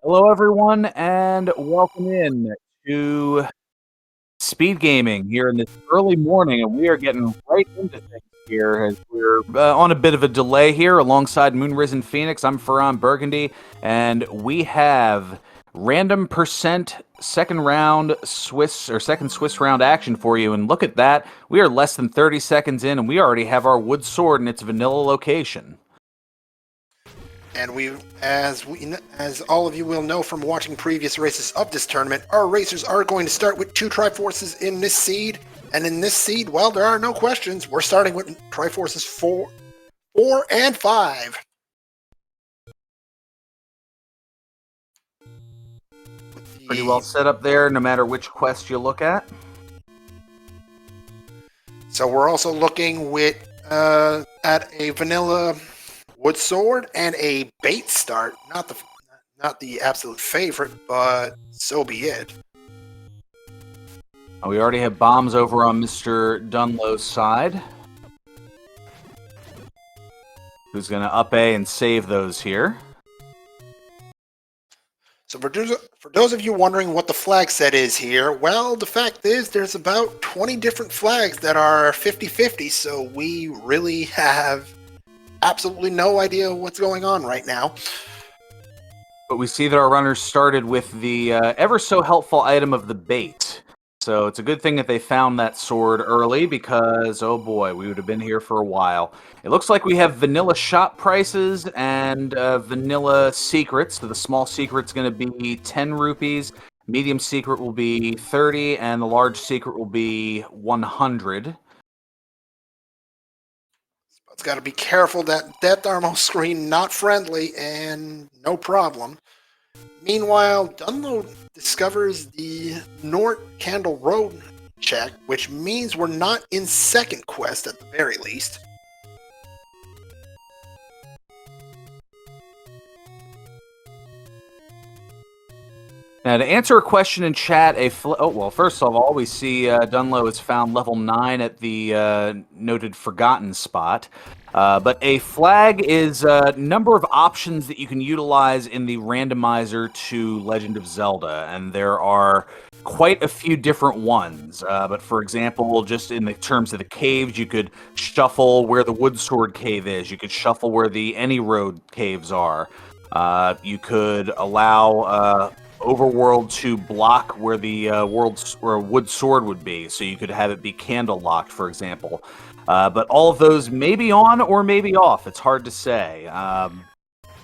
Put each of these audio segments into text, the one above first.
Hello, everyone, and welcome in to SpeedGaming here in this early morning. And we are getting right into things here as we're on a bit of a delay here alongside Moonrisen Phoenix. I'm Ferran Burgundy, and we have random percent second Swiss round action for you. And look at that. We are less than 30 seconds in, and we already have our wood sword in its vanilla location. And as all of you will know from watching previous races of this tournament, our racers are going to start with 2 Triforces in this seed. And in this seed, well, there are no questions. We're starting with Triforces 4 and 5. Pretty well set up there, no matter which quest you look at. So we're also looking at a vanilla wood sword and a bait start. Not the absolute favorite, but so be it. We already have bombs over on MrDunlo's side. Who's going to up A and save those here? So for those of you wondering what the flag set is here, well, the fact is there's about 20 different flags that are 50-50, so we really have absolutely no idea what's going on right now. But we see that our runners started with the ever so helpful item of the bait. So it's a good thing that they found that sword early because, oh boy, we would have been here for a while. It looks like we have vanilla shop prices and vanilla secrets. So the small secret's going to be 10 rupees, medium secret will be 30, and the large secret will be 100. It's got to be careful that Death Armo screen not friendly and no problem. Meanwhile, Dunlo discovers the North Candle Road check, which means we're not in second quest at the very least. Now, to answer a question in chat, first of all, we see Dunlo has found level 9 at the noted Forgotten spot. But a flag is a number of options that you can utilize in the Randomizer to Legend of Zelda, and there are quite a few different ones. But for example, just in the terms of the caves, you could shuffle where the Wood Sword cave is. You could shuffle where the Any Road caves are. You could allow Overworld to block where the Wood Sword would be, so you could have it be candle locked, for example. But all of those may be on or may be off. It's hard to say.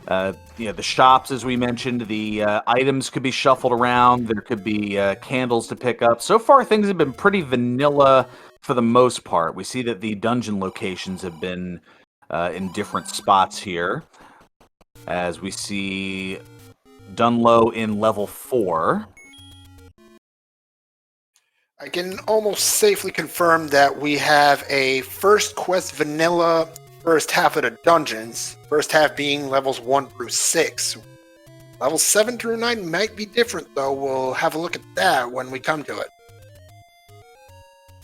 The shops, as we mentioned, the items could be shuffled around. There could be candles to pick up. So far, things have been pretty vanilla for the most part. We see that the dungeon locations have been in different spots here, as we see Dunlo in level 4. I can almost safely confirm that we have a first quest vanilla first half of the dungeons, first half being levels 1 through 6. Levels 7 through 9 might be different, though. We'll have a look at that when we come to it.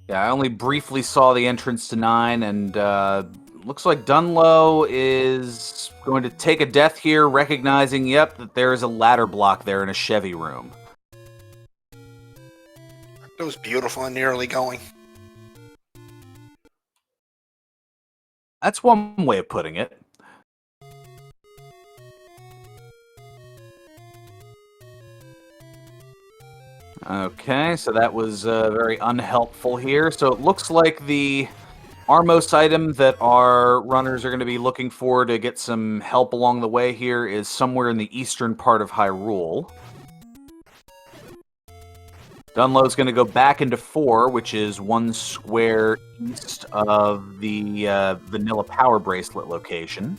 Yeah, I only briefly saw the entrance to 9, and looks like Dunlo is going to take a death here, recognizing, that there is a ladder block there in a Chevy room. That was beautiful and nearly going. That's one way of putting it. Okay, so that was very unhelpful here. So it looks like the Armos item that our runners are going to be looking for to get some help along the way here is somewhere in the eastern part of Hyrule. Dunlo's going to go back into 4, which is 1 square east of the vanilla power bracelet location.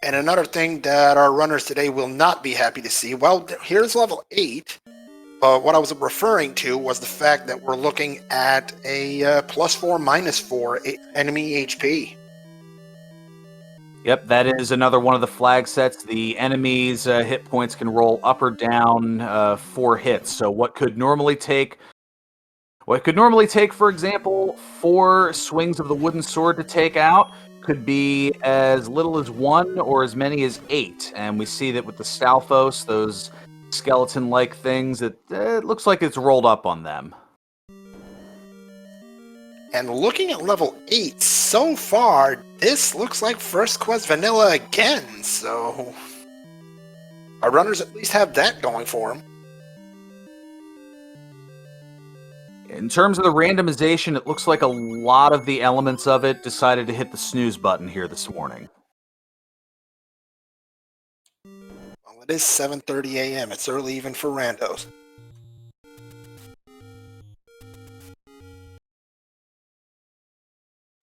And another thing that our runners today will not be happy to see, well, here's level 8. But what I was referring to was the fact that we're looking at a +4, -4 enemy HP. Yep, that is another one of the flag sets. The enemy's hit points can roll up or down 4 hits. So what could normally take, for example, 4 swings of the wooden sword to take out, could be as little as 1 or as many as 8. And we see that with the Stalfos, those skeleton-like things, it looks like it's rolled up on them. And looking at level 8, so far, this looks like First Quest Vanilla again, so our runners at least have that going for them. In terms of the randomization, it looks like a lot of the elements of it decided to hit the snooze button here this morning. Well, it is 7:30 a.m. It's early even for randos.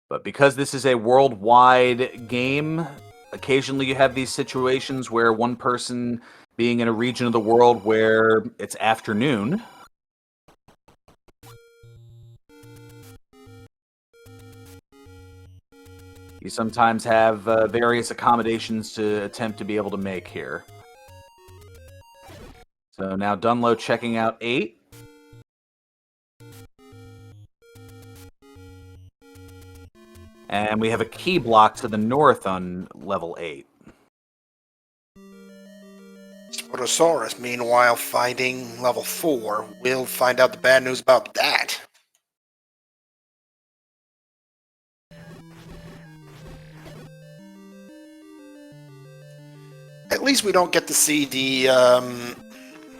But because this is a worldwide game, occasionally you have these situations where one person being in a region of the world where it's afternoon, you sometimes have various accommodations to attempt to be able to make here. So now Dunlo checking out 8. And we have a key block to the north on level 8. Spudozaurus, meanwhile, finding level 4. We'll find out the bad news about that. At least we don't get to see the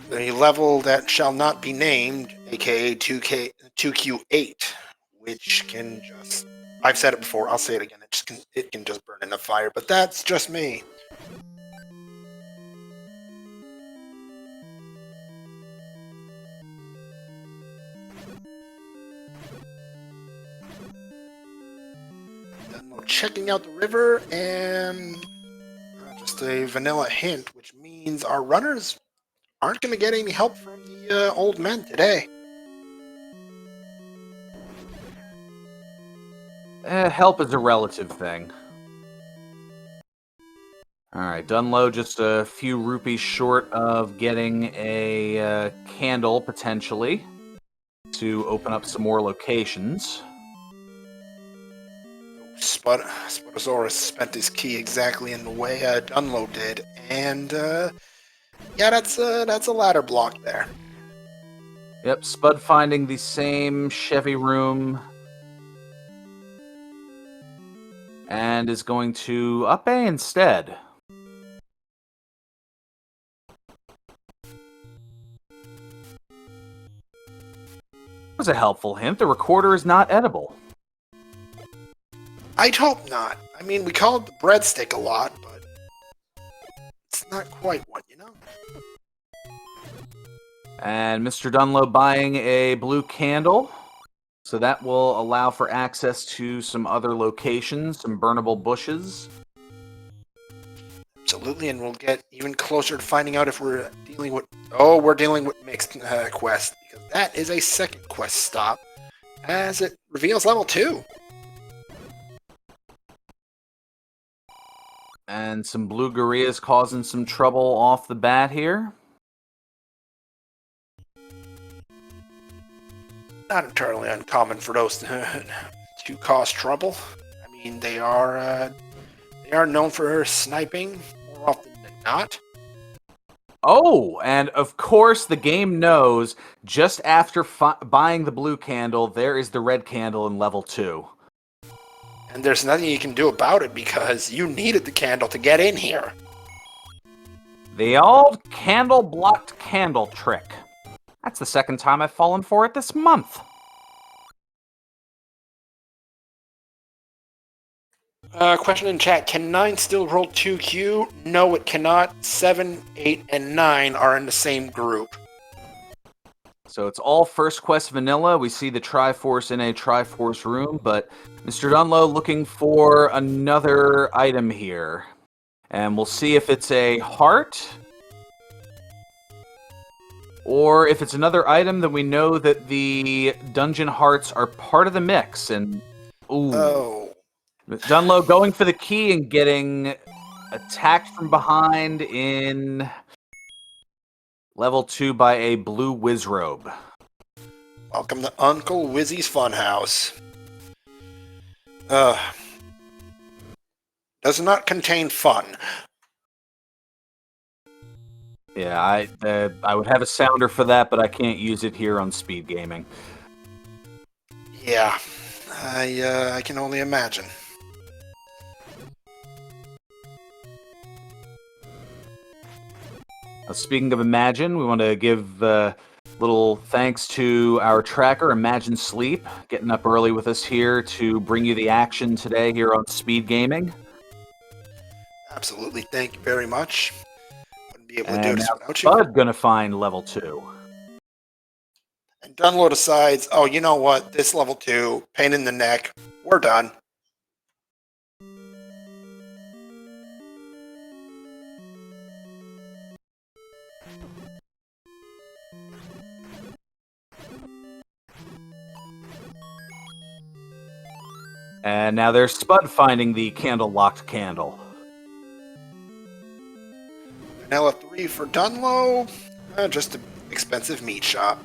level that shall not be named, aka 2Q8, which can just... I've said it before, I'll say it again, it can just burn in the fire, but that's just me. Then we're checking out the river, and just a vanilla hint, which means our runners aren't going to get any help from the old men today. Help is a relative thing. Alright, Dunlo just a few rupees short of getting a candle, potentially, to open up some more locations. Spudozaurus spent his key exactly in the way Dunlo did, and yeah, that's a ladder block there. Yep, Spud finding the same Chevy room, and is going to up A instead. That was a helpful hint. The recorder is not edible. I'd hope not. I mean, we call it the breadstick a lot, but it's not quite one, you know? And Mr. Dunlo buying a blue candle. So that will allow for access to some other locations, some burnable bushes. Absolutely, and we'll get even closer to finding out if we're dealing with... Oh, we're dealing with mixed quest, because that is a second quest stop, as it reveals level 2. And some blue gorillas causing some trouble off the bat here. Not entirely uncommon for those to cause trouble. I mean, they are known for sniping more often than not. Oh, and of course the game knows just after buying the blue candle, there is the red candle in level 2. And there's nothing you can do about it because you needed the candle to get in here. The old candle-blocked candle trick. That's the second time I've fallen for it this month. Question in chat, can 9 still roll 2Q? No, it cannot. 7, 8, and 9 are in the same group. So it's all First Quest vanilla. We see the Triforce in a Triforce room, but Mr. Dunlo looking for another item here. And we'll see if it's a heart, or if it's another item, then we know that the dungeon hearts are part of the mix. And ooh. Oh. Dunlo going for the key and getting attacked from behind in level 2 by a blue Wizrobe. Welcome to Uncle Wizzy's Funhouse. does not contain fun. Yeah, I would have a sounder for that, but I can't use it here on SpeedGaming. Yeah, I can only imagine. Speaking of Imagine, we want to give little thanks to our tracker, Imagine Sleep, getting up early with us here to bring you the action today here on SpeedGaming. Absolutely, thank you very much. Wouldn't be able to do And this now without you. Spud gonna find level 2. And Dunlo decides, oh, you know what? This level 2, pain in the neck. We're done. And now there's Spud finding the candle-locked candle. Vanilla 3 for Dunlo. Just an expensive meat shop.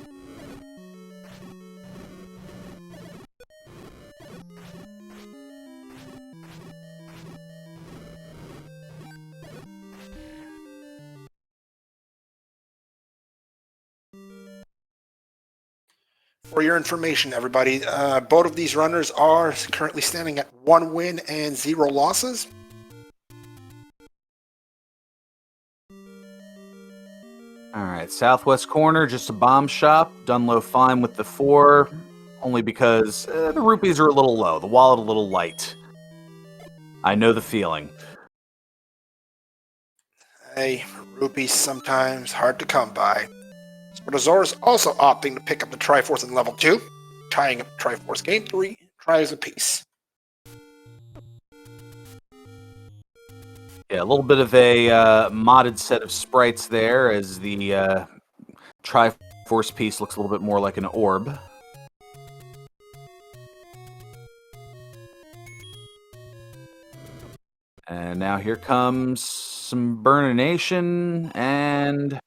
For your information, everybody, both of these runners are currently standing at 1 win and 0 losses. Alright, southwest corner, just a bomb shop. Dunlo fine with the 4, only because the rupees are a little low, the wallet a little light. I know the feeling. Hey, rupees sometimes hard to come by. Spudozaurus also opting to pick up the Triforce in level 2, tying up Triforce game 3, tries apiece. Yeah, a little bit of a modded set of sprites there, as the Triforce piece looks a little bit more like an orb. And now here comes some burnination, and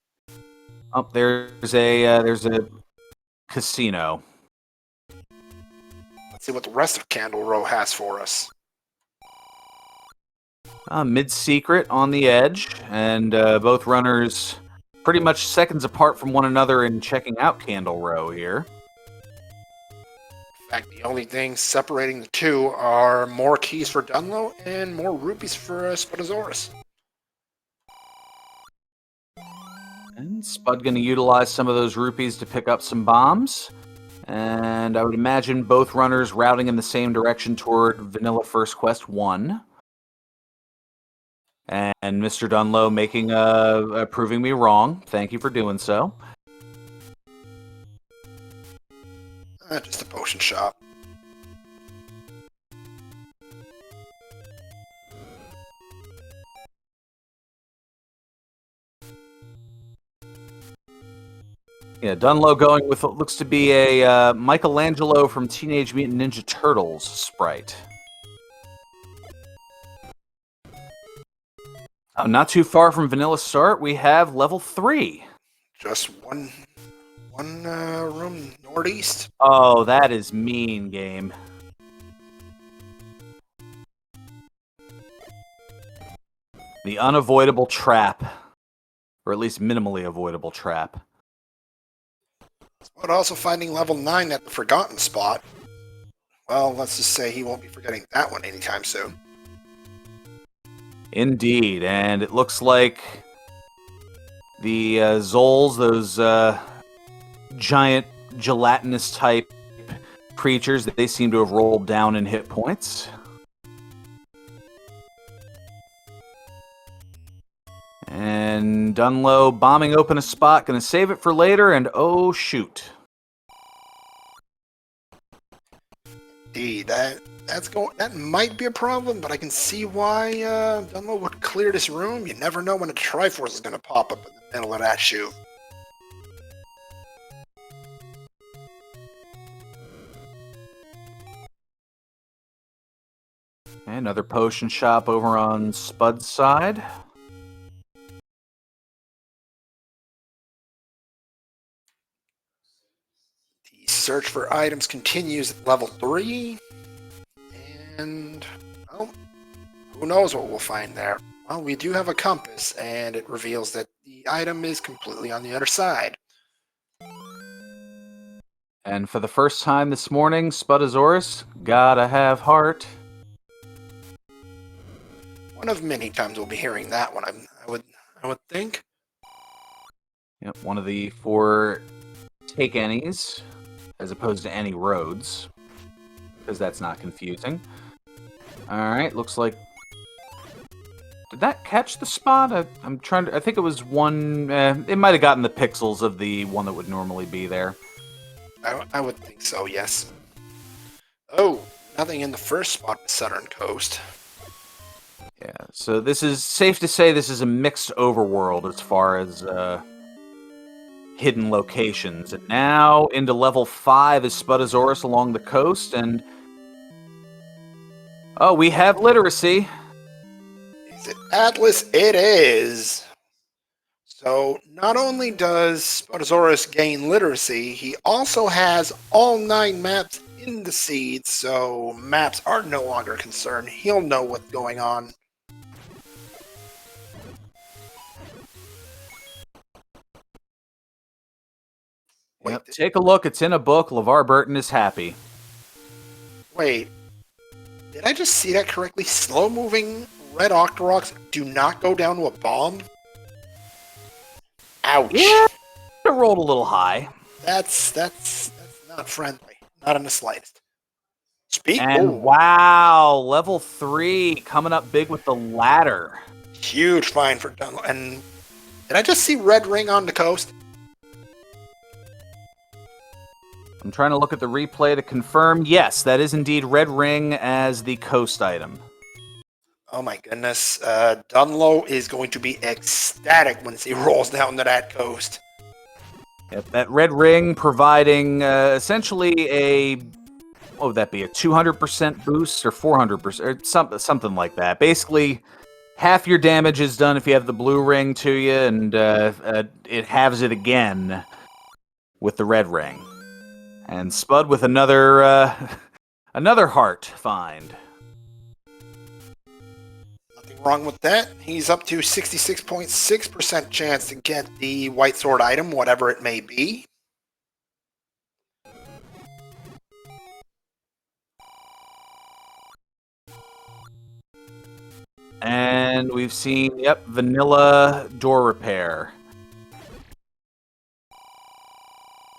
there's a casino. Let's see what the rest of Candle Row has for us. Mid-secret on the edge, and both runners pretty much seconds apart from one another in checking out Candle Row here. In fact, the only thing separating the two are more keys for Dunlo and more rupees for Spudozaurus. And Spud going to utilize some of those rupees to pick up some bombs. And I would imagine both runners routing in the same direction toward Vanilla First Quest 1. And Mr. Dunlo making proving me wrong. Thank you for doing so. Just a potion shop. Yeah, Dunlo going with what looks to be a Michelangelo from Teenage Mutant Ninja Turtles sprite. Not too far from Vanilla Start, we have level 3. Just one room northeast. Oh, that is mean, game. The unavoidable trap. Or at least minimally avoidable trap. But also finding level 9 at the forgotten spot. Well, let's just say he won't be forgetting that one anytime soon. Indeed, and it looks like the Zols, those giant gelatinous type creatures, that they seem to have rolled down in hit points. And Dunlo bombing open a spot, going to save it for later, and oh shoot. Indeed, that might be a problem, but I can see why Dunlo would clear this room. You never know when a Triforce is going to pop up in the middle of that shoe. Another potion shop over on Spud's side. The search for items continues at level 3. And, well, Who knows what we'll find there? Well, we do have a compass, and it reveals that the item is completely on the other side. And for the first time this morning, Spudozaurus, gotta have heart. One of many times we'll be hearing that one. I would think. Yep, one of the 4 take any's, as opposed to any roads, because that's not confusing. Alright, looks like... Did that catch the spot? I'm trying to... I think it was one... it might have gotten the pixels of the one that would normally be there. I would think so, yes. Oh, nothing in the first spot, the southern coast. Yeah, so this is... Safe to say this is a mixed overworld as far as hidden locations. And now into level 5 is Spudozaurus along the coast, and... Oh, we have literacy. Is it Atlas? It is! So, not only does Spudozaurus gain literacy, he also has all 9 maps in the seed, so maps are no longer a concern. He'll know what's going on. Yep, take a look, it's in a book. LeVar Burton is happy. Wait, did I just see that correctly? Slow-moving red Octoroks do not go down to a bomb? Ouch. Yeah, it rolled a little high. That's not friendly. Not in the slightest. And wow, level 3 coming up big with the ladder. Huge find for Dunlo. And did I just see Red Ring on the coast? I'm trying to look at the replay to confirm. Yes, that is indeed Red Ring as the coast item. Oh my goodness. Dunlo is going to be ecstatic once he rolls down to that coast. Yep, that Red Ring providing essentially a... What would that be? A 200% boost or 400%? Or something like that. Basically, half your damage is done if you have the blue ring to you, and it halves it again with the red ring. And Spud with another another heart find. Nothing wrong with that. He's up to 66.6% chance to get the white sword item, whatever it may be. And we've seen, yep, vanilla door repair.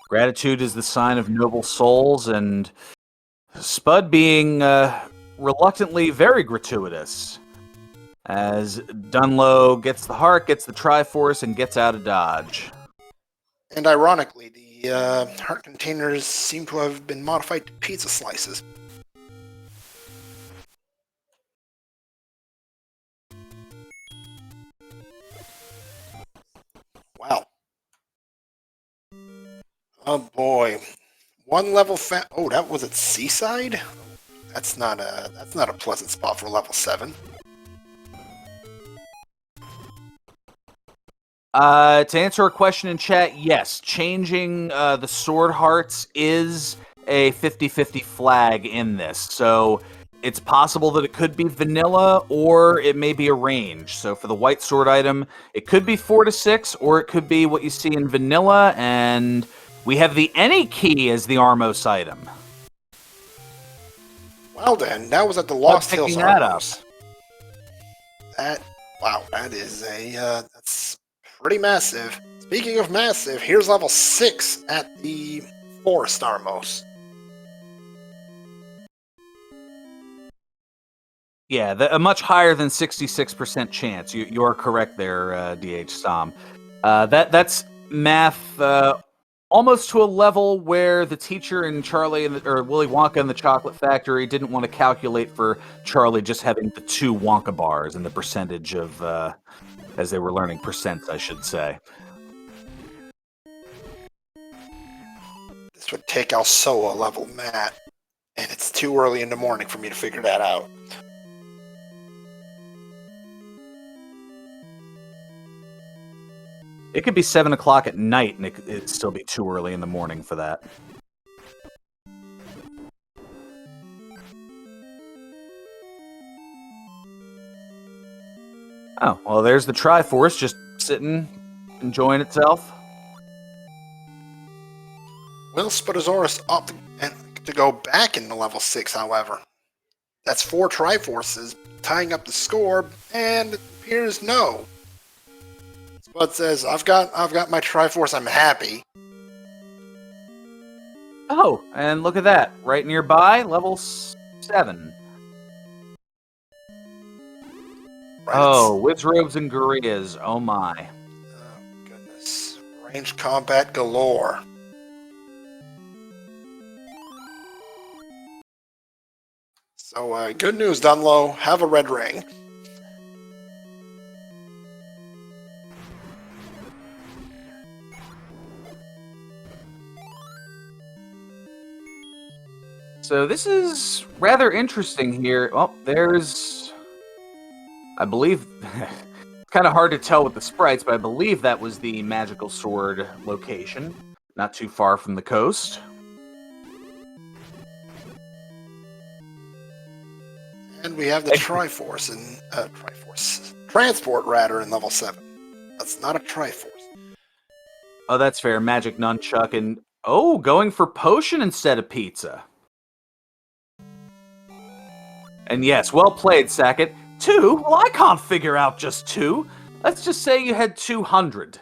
Gratitude is the sign of noble souls, and Spud being reluctantly very gratuitous, as Dunlo gets the heart, gets the Triforce, and gets out of Dodge. And ironically, the heart containers seem to have been modified to pizza slices. Wow. Oh boy. One level oh, that was at Seaside? That's not a pleasant spot for level 7. To answer a question in chat, yes, changing the sword hearts is a 50-50 flag in this. So it's possible that it could be vanilla, or it may be a range. So for the white sword item, it could be 4 to 6, or it could be what you see in vanilla, and we have the any key as the Armos item. Well then, that was at the Lost Hills that Armos. Wow, that is that's pretty massive. Speaking of massive, here's level 6 at the Forest Armos. Yeah, a much higher than 66% chance. You are correct there, DH Stom. That's math almost to a level where the teacher in Charlie or Willy Wonka in the Chocolate Factory didn't want to calculate for Charlie just having the 2 Wonka bars and the percentage of, as they were learning percents, I should say. This would take also a level Matt, and it's too early in the morning for me to figure that out. It could be 7 o'clock at night, and it'd still be too early in the morning for that. Oh, well, there's the Triforce just sitting, enjoying itself. Will Spudozaurus opt to go back into level 6, however? That's 4 Triforces tying up the score, and it appears no. Spud says, I've got my Triforce, I'm happy. Oh, and look at that. Right nearby, level 7. Right, Oh, Wizrobes and Gorillas. Oh my. oh, goodness. Range combat galore. So, good news, Dunlo. Have a red ring. So this is rather interesting here. Oh, there's... I believe... it's kind of hard to tell with the sprites, but I believe that was the Magical Sword location. Not too far from the coast. And we have the Triforce in... Transport, rather, in level 7. That's not a Triforce. Oh, that's fair. Magic Nunchuck and... Oh, going for Potion instead of Pizza. And yes, well played, Sackett. 2? Well, I can't figure out just 2. Let's just say you had 200.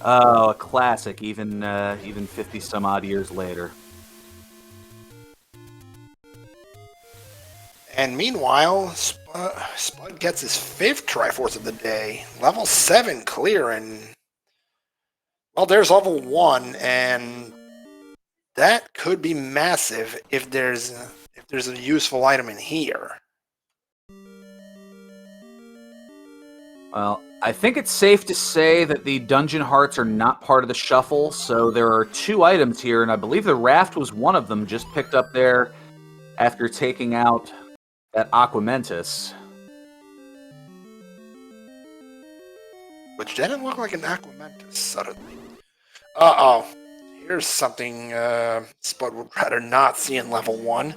Oh, a classic, even 50 some odd years later. And meanwhile, Spud gets his 5th Triforce of the day. Level 7 clear, and... Well, there's level 1, and... That could be massive if there's a useful item in here. Well, I think it's safe to say that the dungeon hearts are not part of the shuffle, so there are 2 items here, and I believe the raft was one of them, just picked up there after taking out that Aquamentus. Which didn't look like an Aquamentus, suddenly. Uh-oh. Here's something Spud would rather not see in level 1.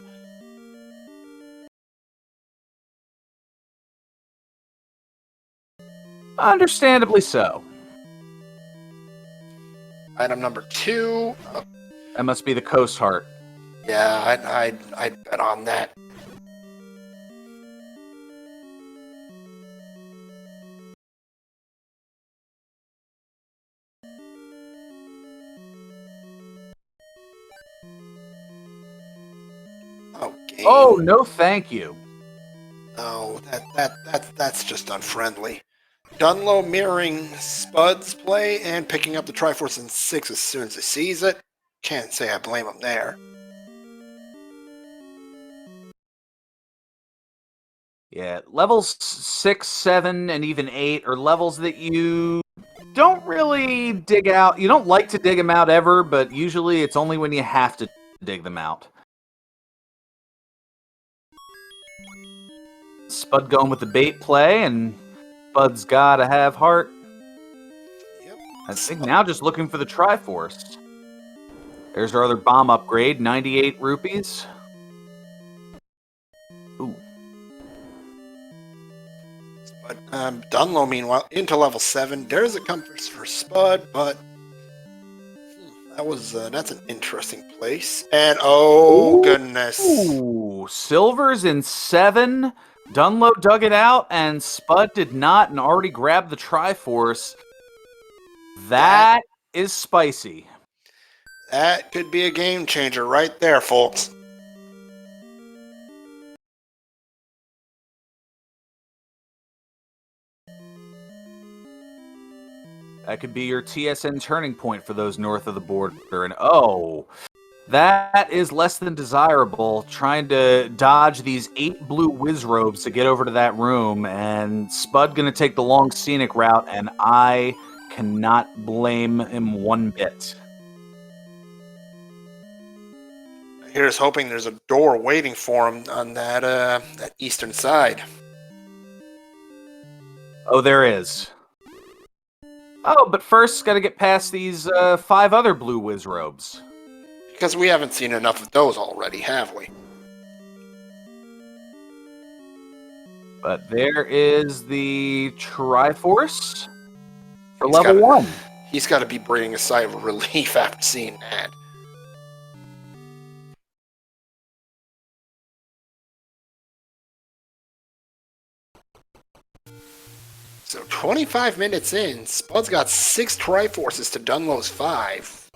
Understandably so. Item number 2. That must be the Coast Heart. Yeah, I'd bet on that. Okay. Oh, no thank you. No, that's just unfriendly. Dunlo mirroring Spud's play and picking up the Triforce in 6 as soon as he sees it. Can't say I blame him there. Yeah, levels 6, 7, and even 8 are levels that you don't really dig out. You don't like to dig them out ever, but usually it's only when you have to dig them out. Spud going with the bait play, and Spud's gotta have heart. Yep. I think now just looking for the Triforce. There's our other bomb upgrade, 98 rupees. Ooh. Dunlo, meanwhile, into level 7. There's a compass for Spud, but that's an interesting place. And oh, goodness. Ooh, Silver's in 7. Dunlo dug it out, and Spud did not, and already grabbed the Triforce. That is spicy. That could be a game changer right there, folks. That could be your TSN turning point for those north of the border. And oh, that is less than desirable, trying to dodge these 8 blue Wizrobes to get over to that room. And Spud going to take the long scenic route, and I cannot blame him one bit. Here's hoping there's a door waiting for him on that eastern side. Oh, there is. Oh, but first, got to get past these 5 other blue Wizrobes. Because we haven't seen enough of those already, have we? But there is the Triforce for level 1. He's got to be breathing a sigh of relief after seeing that. So 25 minutes in, Spud's got 6 Triforces to Dunlo's 5.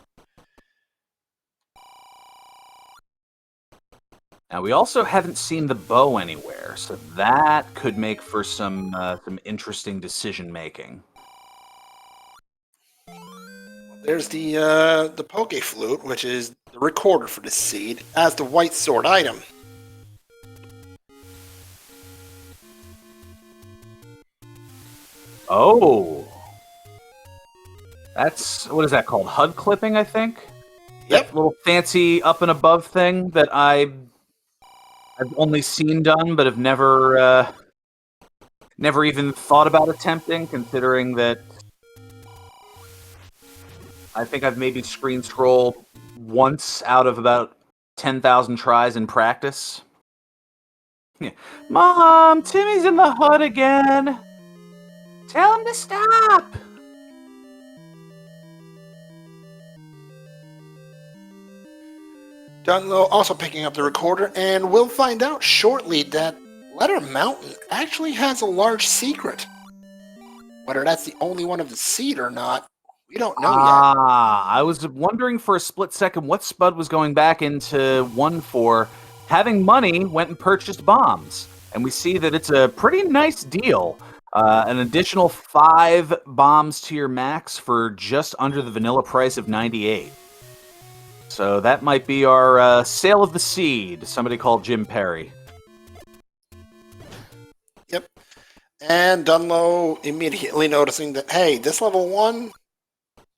Now, we also haven't seen the bow anywhere, so that could make for some interesting decision-making. There's the Poke Flute, which is the recorder for this seed, as the white sword item. Oh. That's, what is that called? HUD clipping, I think? Yep. That little fancy up and above thing that I've only seen done, but have never even thought about attempting, considering that I think I've maybe screen scrolled once out of about 10,000 tries in practice. Yeah. Mom, Timmy's in the HUD again. Tell him to stop. Dunlo also picking up the recorder, and we'll find out shortly that Letter Mountain actually has a large secret. Whether that's the only one of the seed or not, we don't know yet. I was wondering for a split second what Spud was going back into one for. Having money, went and purchased bombs. And we see that it's a pretty nice deal. An additional 5 bombs to your max for just under the vanilla price of 98. So that might be our sale of the seed, somebody called Jim Perry. Yep. And Dunlo immediately noticing that, hey, this level 1,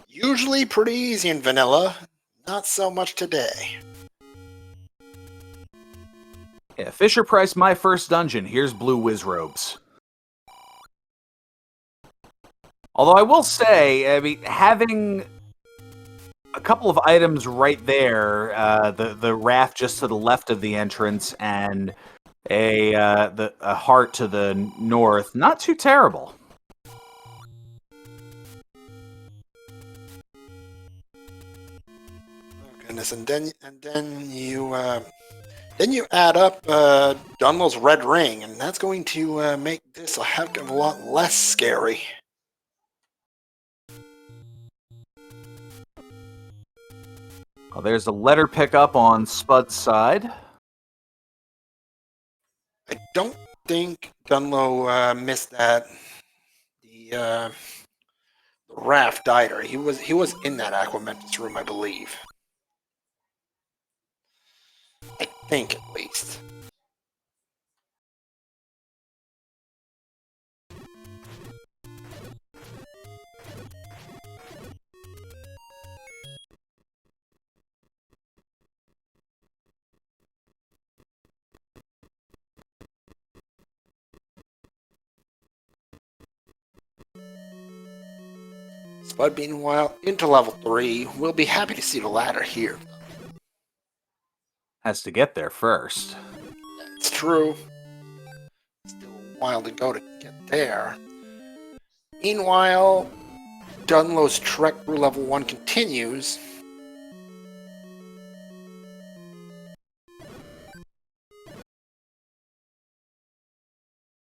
usually pretty easy in vanilla, not so much today. Yeah, Fisher Price, my first dungeon. Here's blue whiz robes. Although I will say, I mean, having a couple of items right there, the raft just to the left of the entrance, and a heart to the north, not too terrible. Oh goodness, and then you add up Dunlo's red ring, and that's going to make this a heck of a lot less scary. Well, there's a letter pickup on Spud's side. I don't think Dunlo missed that. The raft either. He was in that Aquamentus room, I believe. I think, at least. Spud, meanwhile, into level 3. We'll be happy to see the ladder here. Has to get there first. It's true. Still a while to go to get there. Meanwhile, Dunlo's trek through level 1 continues.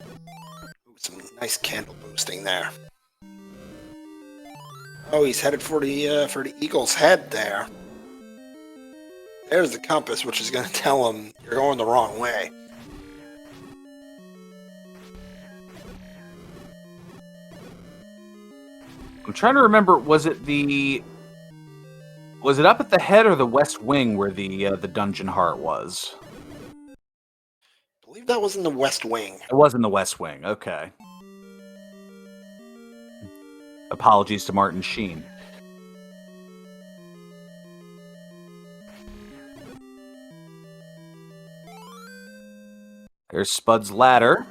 Ooh, some nice candle boosting there. Oh, he's headed for the eagle's head there. There's the compass, which is going to tell him you're going the wrong way. I'm trying to remember, was it up at the head or the west wing where the dungeon heart was? I believe that was in the west wing. It was in the west wing, okay. Apologies to Martin Sheen. There's Spud's ladder.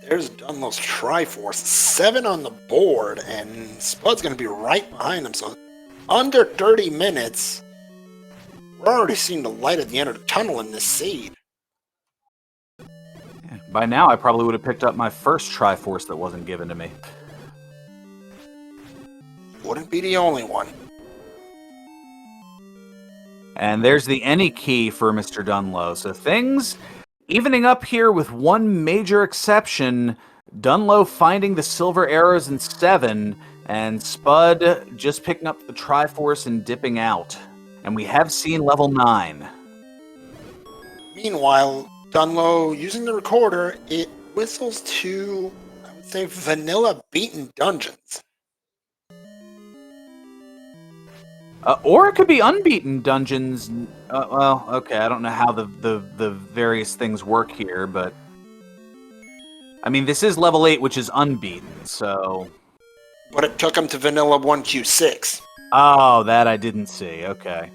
There's Dunlo's Triforce. 7 on the board, and Spud's going to be right behind him. So under 30 minutes, We're already seeing the light at the end of the tunnel in this seed. By now, I probably would have picked up my first Triforce that wasn't given to me. Wouldn't be the only one. And there's the any key for MrDunlo. So things evening up here with one major exception. Dunlo finding the silver arrows in 7, and Spud just picking up the Triforce and dipping out. And we have seen level 9. Meanwhile, Dunlo, using the recorder, it whistles to, I would say, vanilla beaten dungeons. Or it could be unbeaten dungeons. Well, okay, I don't know how the various things work here, but I mean, this is level 8, which is unbeaten, so... But it took him to vanilla 1Q6. Oh, that I didn't see. Okay.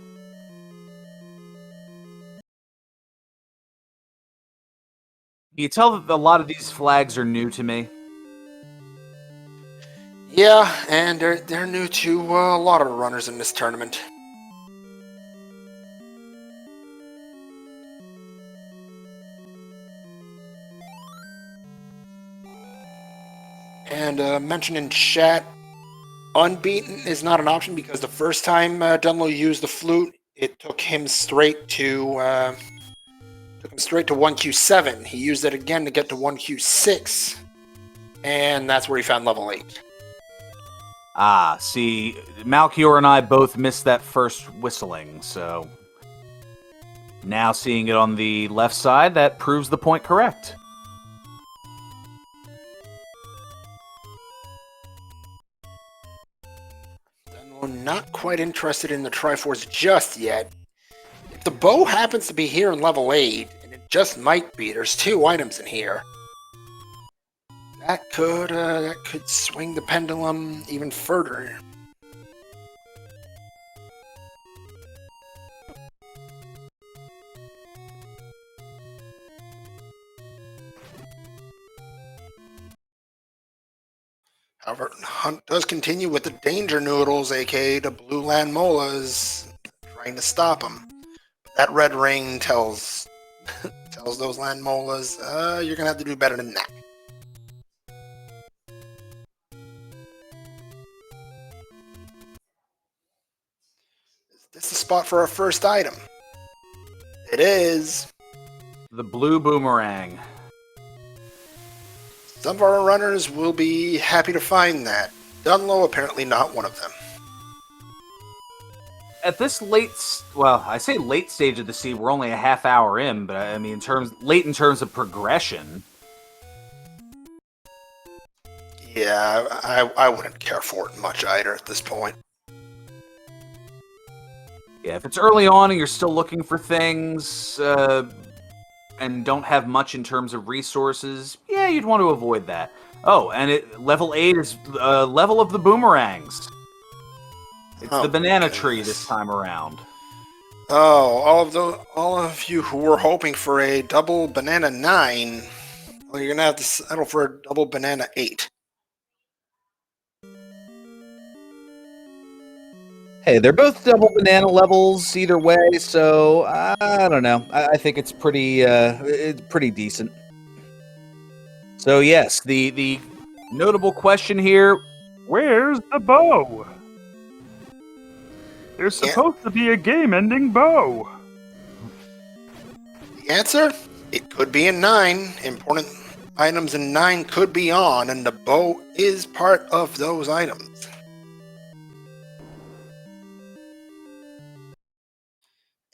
You tell that a lot of these flags are new to me. Yeah, and they're new to a lot of the runners in this tournament. And mentioned in chat, unbeaten is not an option because the first time Dunlo used the flute, it took him straight to 1Q7. He used it again to get to 1Q6, and that's where he found level 8. Ah, see, Malchior and I both missed that first whistling, so... Now seeing it on the left side, that proves the point correct. Not quite interested in the Triforce just yet. If the bow happens to be here in level 8, and it just might be, there's 2 items in here. That could swing the pendulum even further. However, the hunt does continue with the danger noodles, aka the blue land molas, trying to stop him. That red ring tells those land molas, you're gonna have to do better than that. Is this the spot for our first item? It is. The blue boomerang. Some of our runners will be happy to find that. Dunlo apparently not one of them. At this well, I say late stage of the seed, we're only a half hour in, but I mean, late in terms of progression. Yeah, I wouldn't care for it much either at this point. Yeah, if it's early on and you're still looking for things, and don't have much in terms of resources, yeah, you'd want to avoid that. Oh, and level 8 is level of the boomerangs. It's the banana tree this time around. Oh, all of you who were hoping for a double banana 9, well, you're gonna have to settle for a double banana 8. Hey, they're both double banana levels either way, so I don't know. I think it's pretty decent. So yes, the notable question here: Where's the bow? There's supposed to be a game-ending bow. The answer? It could be in 9. Important items in 9 could be on, and the bow is part of those items.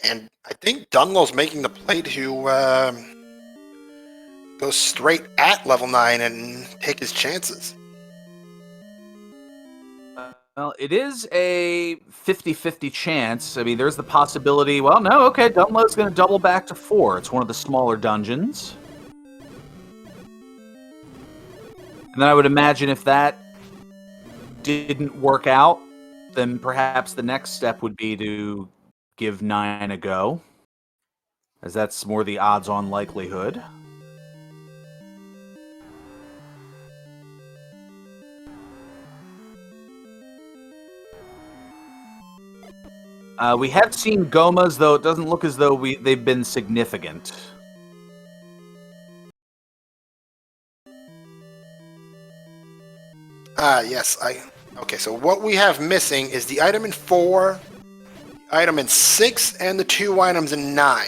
And I think Dunlo's making the play to go straight at level 9 and take his chances. Well, it is a 50-50 chance. I mean, there's the possibility... Well, no, okay, Dunlow's going to double back to 4. It's one of the smaller dungeons. And then I would imagine if that didn't work out, then perhaps the next step would be to give 9 a go, as that's more the odds-on likelihood. We have seen Gomas, though it doesn't look as though they've been significant. Yes, okay, so what we have missing is the item in 4, the item in 6, and the 2 items in 9,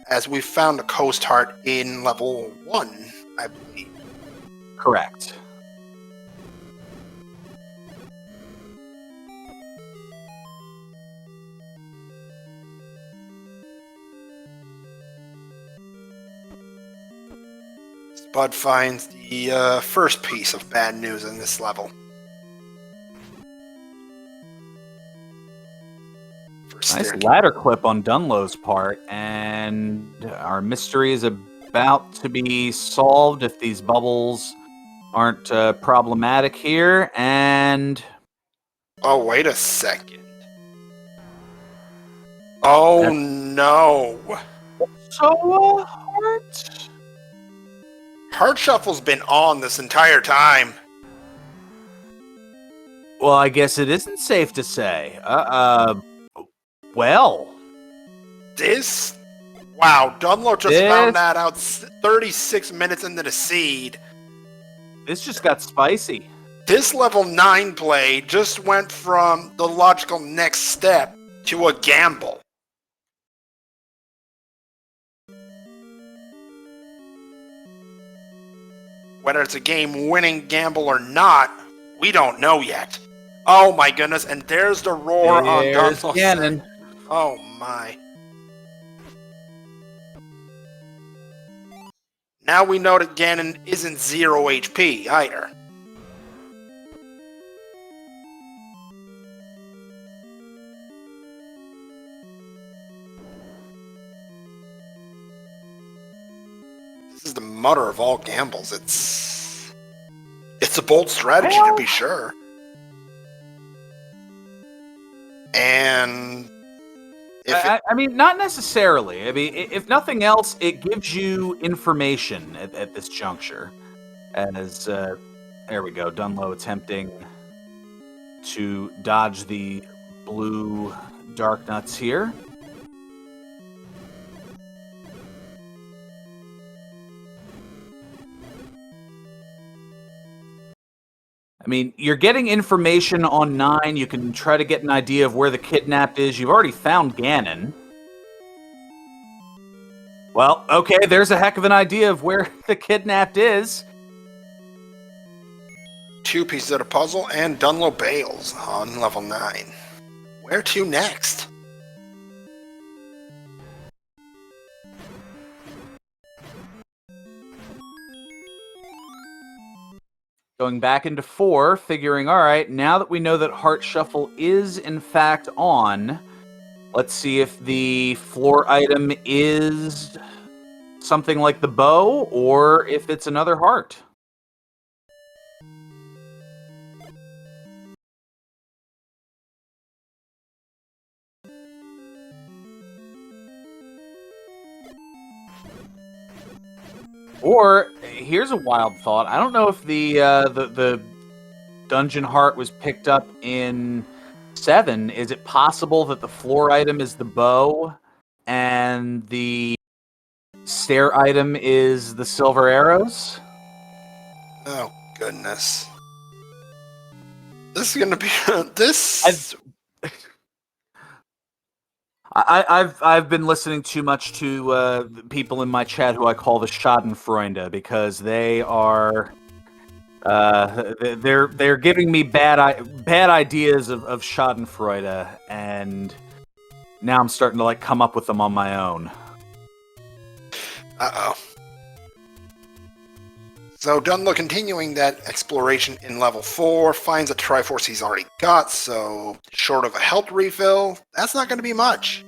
as we found a Coast Heart in level 1, I believe. Correct. Spud finds the first piece of bad news in this level. Nice ladder clip on Dunlo's part, and our mystery is about to be solved if these bubbles aren't problematic here, and... Oh, wait a second. Oh, no. So, Heart? Heart Shuffle's been on this entire time. Well, I guess it isn't safe to say. Well... This? Wow, Dunlo just found that out 36 minutes into the seed. This just got spicy. This level 9 play just went from the logical next step to a gamble. Whether it's a game-winning gamble or not, we don't know yet. Oh my goodness, and there's the roar on Dunlo's Ganon. Oh my. Now we know that Ganon isn't 0 HP either. This is the mother of all gambles. It's a bold strategy to be sure. And I mean, not necessarily. I mean, if nothing else, it gives you information at this juncture. As there we go, Dunlo attempting to dodge the blue dark nuts here. I mean, you're getting information on 9. You can try to get an idea of where the kidnapped is. You've already found Ganon. Well, okay, there's a heck of an idea of where the kidnapped is. 2 pieces of the puzzle, and Dunlo bails on level 9. Where to next? Going back into 4, figuring, all right, now that we know that Heart Shuffle is in fact on, let's see if the floor item is something like the bow, or if it's another heart. Or here's a wild thought. I don't know if the dungeon heart was picked up in 7. Is it possible that the floor item is the bow and the stair item is the silver arrows? Oh goodness. This is gonna be this. I've been listening too much to people in my chat who I call the Schadenfreunde, because they are they're giving me bad ideas of Schadenfreude, and now I'm starting to like come up with them on my own. Uh-oh. So Dunlo, continuing that exploration in level 4, finds a Triforce he's already got, so short of a health refill, that's not going to be much.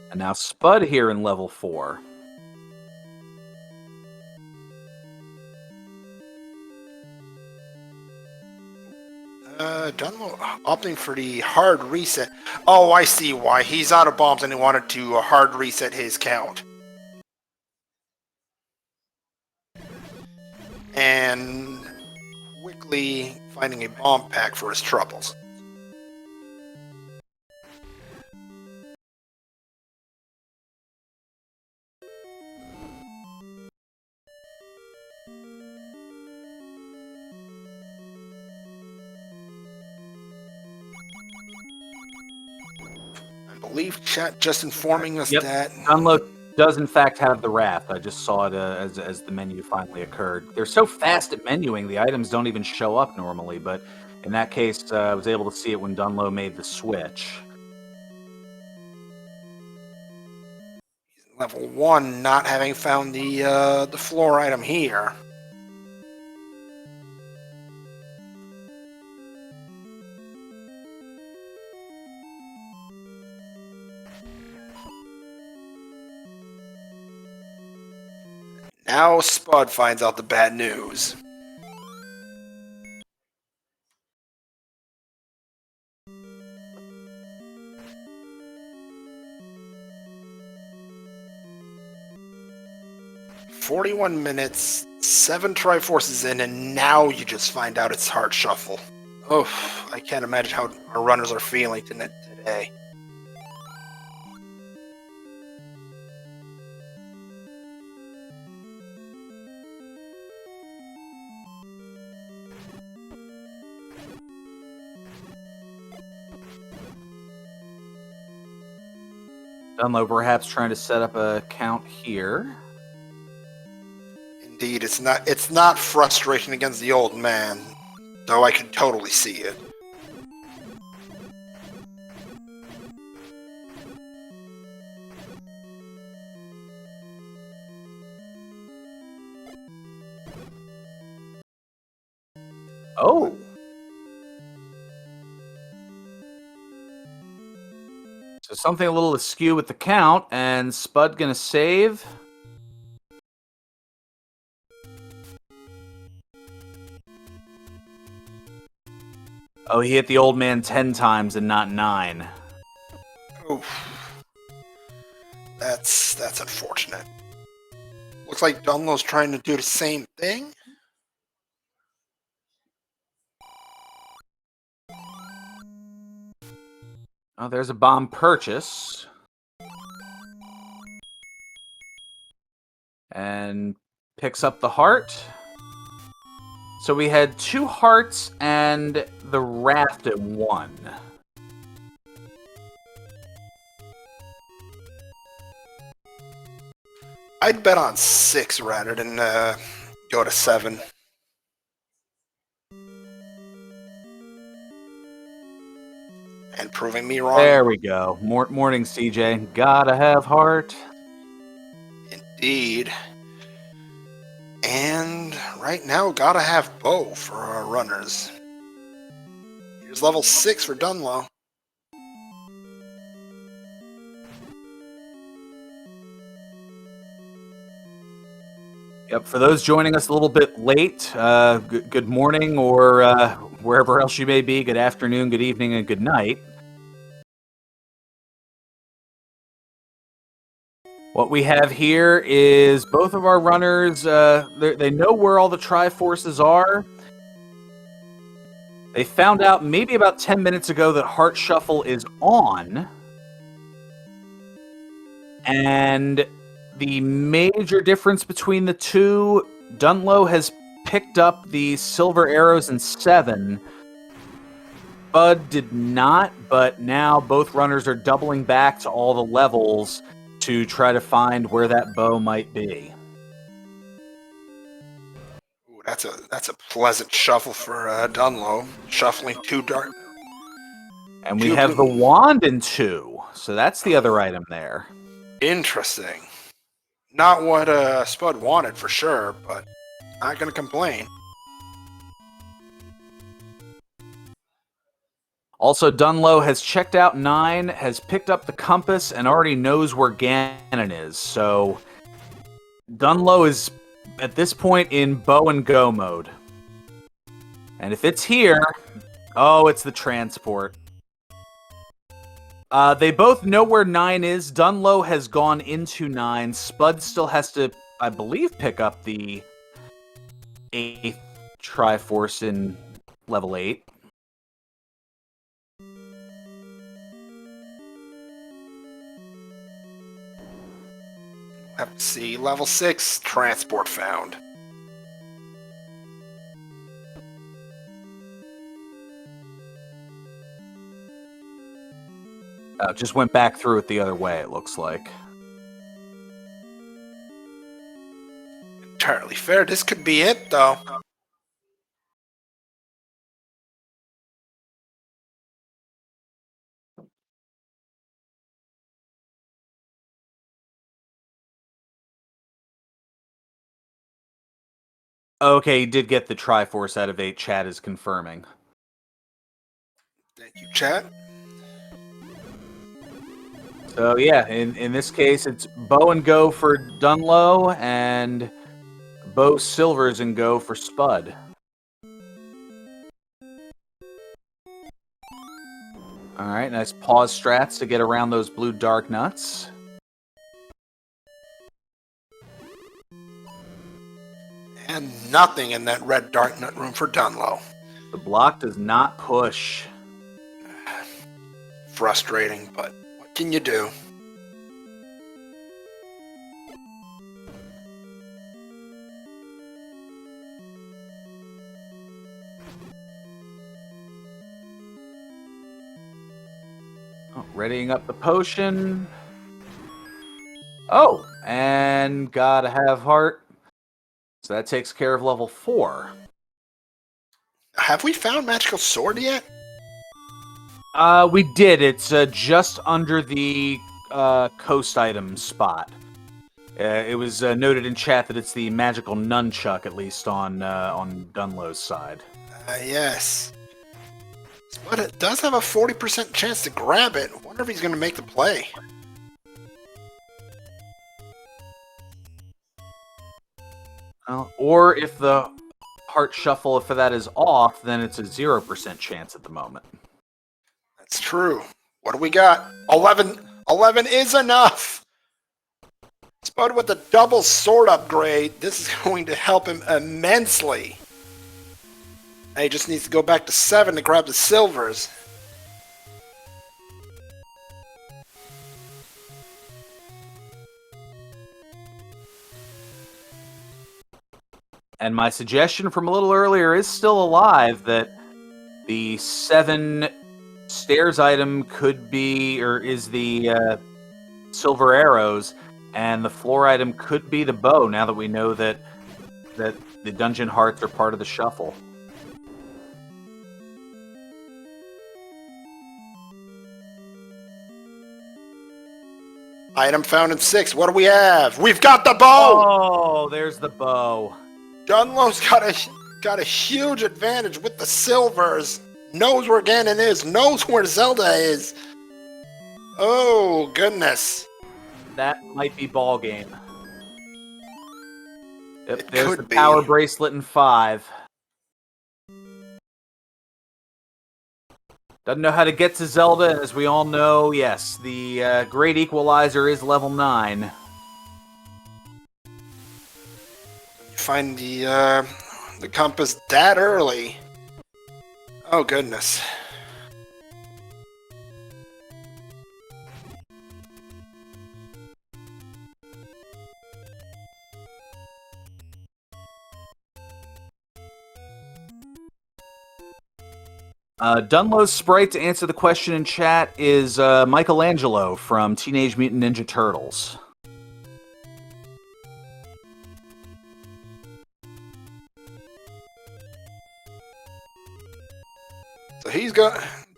And now Spud here in level 4. Dunlo opting for the hard reset. Oh, I see why. He's out of bombs and he wanted to hard reset his count. And quickly finding a bomb pack for his troubles. I believe chat just informing us that Dunlo does in fact have the Wrath. I just saw it as the menu finally occurred. They're so fast at menuing, the items don't even show up normally, but in that case, I was able to see it when Dunlo made the switch. level 1 not having found the floor item here. Now Spud finds out the bad news. "41 minutes, 7 Triforces in, and now you just find out it's Heart Shuffle." Oh, I can't imagine how our runners are feeling today. Dunlo perhaps trying to set up a count here. Indeed, it's not frustration against the old man, though I can totally see it. Oh! So something a little askew with the count, and Spud gonna save. Oh, he hit the old man 10 times and not 9. Oof. That's unfortunate. Looks like Dunlo's trying to do the same thing. Oh, there's a bomb purchase. And picks up the heart. So we had 2 hearts and the raft at 1. I'd bet on 6 rather than go to 7. And proving me wrong. There we go. Morning, CJ. Gotta have heart. Indeed. And right now, gotta have bow for our runners. Here's level 6 for Dunlo. Yep, for those joining us a little bit late, good morning, or wherever else you may be, good afternoon, good evening, and good night. What we have here is both of our runners, they know where all the Triforces are. They found out maybe about 10 minutes ago that Heart Shuffle is on. And the major difference between the two, Dunlo has picked up the silver arrows in 7. Bud did not, but now both runners are doubling back to all the levels to try to find where that bow might be. Ooh, that's a pleasant shuffle for Dunlo. Shuffling 2 dark. And we have the wand in 2, so that's the other item there. Interesting. Not what Spud wanted for sure, but not gonna complain. Also, Dunlo has checked out 9, has picked up the compass, and already knows where Ganon is. So, Dunlo is, at this point, in bow and go mode. And if it's here... Oh, it's the transport. They both know where 9 is. Dunlo has gone into 9. Spud still has to, I believe, pick up the 8th Triforce in level 8. Have to see. Level 6, transport found. Just went back through it the other way, it looks like. Entirely fair. This could be it, though. Okay, you did get the Triforce out of 8. Chat is confirming. Thank you, chat. So yeah, in this case, it's bow and go for Dunlo, and bow silvers and go for Spud. Alright, nice pause strats to get around those blue dark nuts. And nothing in that red dark nut room for Dunlo. The block does not push. Frustrating, but what can you do? Oh, readying up the potion. Oh, and gotta have heart. So that takes care of level 4. Have we found Magical Sword yet? We did. It's just under the coast item spot. It was noted in chat that it's the magical nunchuck, at least on Dunlow's side. Yes. But it does have a 40% chance to grab it. I wonder if he's going to make the play. Or if the heart shuffle for that is off, then it's a 0% chance at the moment. That's true. What do we got? 11. 11 is enough. Spud with the double sword upgrade. This is going to help him immensely. He just needs to go back to 7 to grab the silvers. And my suggestion from a little earlier is still alive, that the 7 stairs item could be, or is the silver arrows, and the floor item could be the bow, now that we know that the dungeon hearts are part of the shuffle. Item found in 6. What do we have? We've got the bow! Oh, there's the bow. Dunlow's got a huge advantage with the silvers. Knows where Ganon is. Knows where Zelda is. Oh, goodness. That might be ball game. Yep, It there's could the be. power bracelet in 5. Doesn't know how to get to Zelda, and as we all know, yes, the Great Equalizer is level 9. Find the compass that early. Oh, goodness. Dunlow's sprite, to answer the question in chat, is Michelangelo from Teenage Mutant Ninja Turtles. So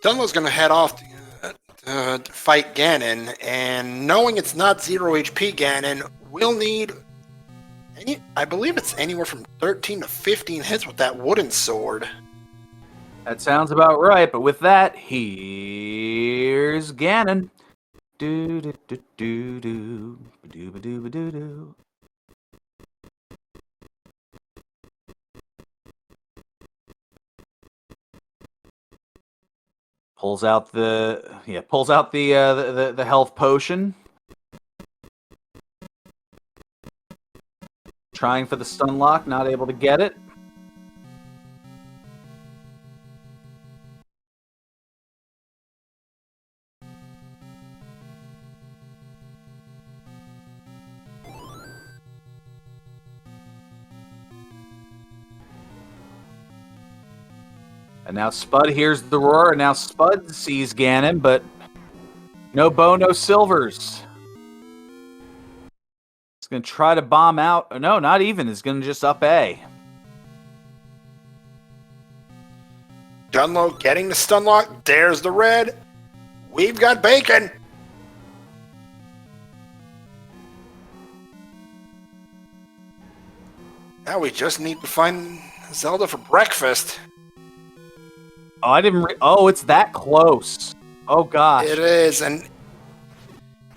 Dunlow's gonna head off to fight Ganon, and knowing it's not 0 HP Ganon, we'll need I believe it's anywhere from 13 to 15 hits with that wooden sword. That sounds about right, but with that, here's Ganon. Do do do do do do do do do. Pulls out the health potion. Trying for the stun lock, not able to get it. And now Spud hears the roar, and now Spud sees Ganon, but no Bo, no Silvers. He's going to try to bomb out. Oh, no, not even. He's going to just up A. Dunlo getting the stun lock. There's the red. We've got bacon. Now we just need to find Zelda for breakfast. Oh, I didn't. Oh, it's that close. Oh gosh. It is, and